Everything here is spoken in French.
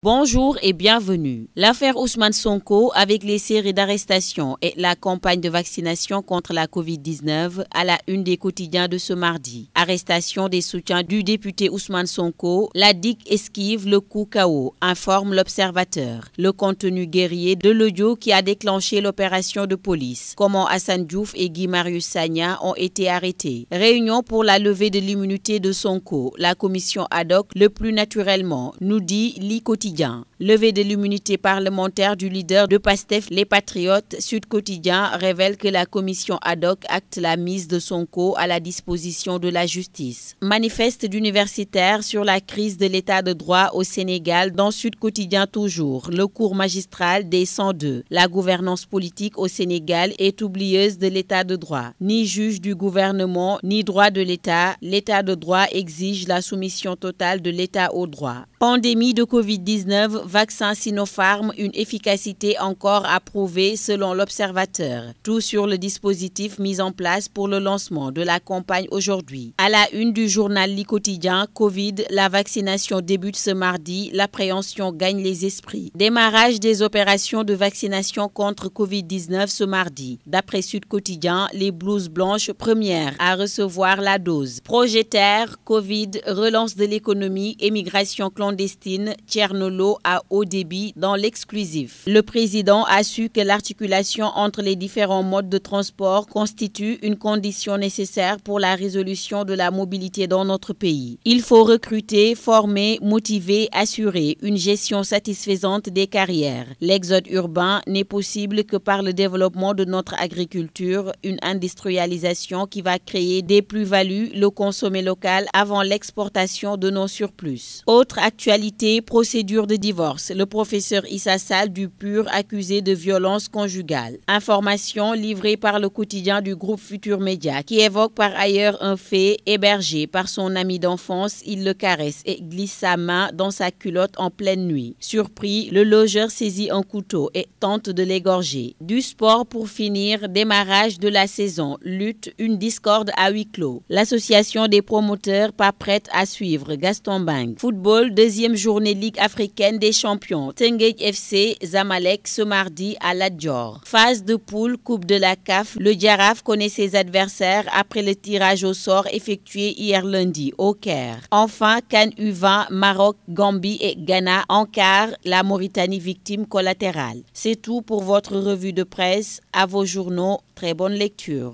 Bonjour et bienvenue. L'affaire Ousmane Sonko avec les séries d'arrestations et la campagne de vaccination contre la Covid-19 à la une des quotidiens de ce mardi. Arrestation des soutiens du député Ousmane Sonko, la DIC esquive le coup KO, informe l'Observateur. Le contenu guerrier de l'audio qui a déclenché l'opération de police. Comment Assane Diouf et Guy Marius Sagna ont été arrêtés. Réunion pour la levée de l'immunité de Sonko. La commission ad hoc le plus naturellement, nous dit l'I Quotidien. Levée de l'immunité parlementaire du leader de PASTEF, les Patriotes, Sud Quotidien révèle que la commission ad hoc acte la mise de Sonko à la disposition de la justice. Manifeste d'universitaires sur la crise de l'état de droit au Sénégal dans Sud Quotidien toujours. Le cours magistral des 102. La gouvernance politique au Sénégal est oublieuse de l'état de droit. Ni juge du gouvernement, ni droit de l'état de droit exige la soumission totale de l'état au droit. Pandémie de Covid-19, vaccin Sinopharm, une efficacité encore à prouver selon l'Observateur. Tout sur le dispositif mis en place pour le lancement de la campagne aujourd'hui. À la une du journal Li Quotidien, Covid, la vaccination débute ce mardi, l'appréhension gagne les esprits. Démarrage des opérations de vaccination contre Covid-19 ce mardi. D'après Sud Quotidien, les blouses blanches premières à recevoir la dose. Projet-Terre, Covid, relance de l'économie, émigration clandestine, Tchernolo à haut débit dans l'exclusif. Le président a su que l'articulation entre les différents modes de transport constitue une condition nécessaire pour la résolution de la mobilité dans notre pays. Il faut recruter, former, motiver, assurer une gestion satisfaisante des carrières. L'exode urbain n'est possible que par le développement de notre agriculture, une industrialisation qui va créer des plus-values, le consommer local avant l'exportation de nos surplus. Autre actualité, procédure de divorce. Le professeur Issa Sall du PUR accusé de violence conjugale. Information livrée par le quotidien du groupe Futur Média qui évoque par ailleurs un fait hébergé par son ami d'enfance. Il le caresse et glisse sa main dans sa culotte en pleine nuit. Surpris, le logeur saisit un couteau et tente de l'égorger. Du sport pour finir, démarrage de la saison. Lutte, une discorde à huis clos. L'association des promoteurs pas prête à suivre. Gaston Bang. Football, deuxième journée Ligue africaine des champions. Teungueth FC, Zamalek ce mardi à Lat Dior. Phase de poule, Coupe de la CAF. Le Jaraaf connaît ses adversaires après le tirage au sort effectué hier lundi au Caire. Enfin, CAN U20, Maroc, Gambie et Ghana en quart, la Mauritanie victime collatérale. C'est tout pour votre revue de presse. À vos journaux, très bonne lecture.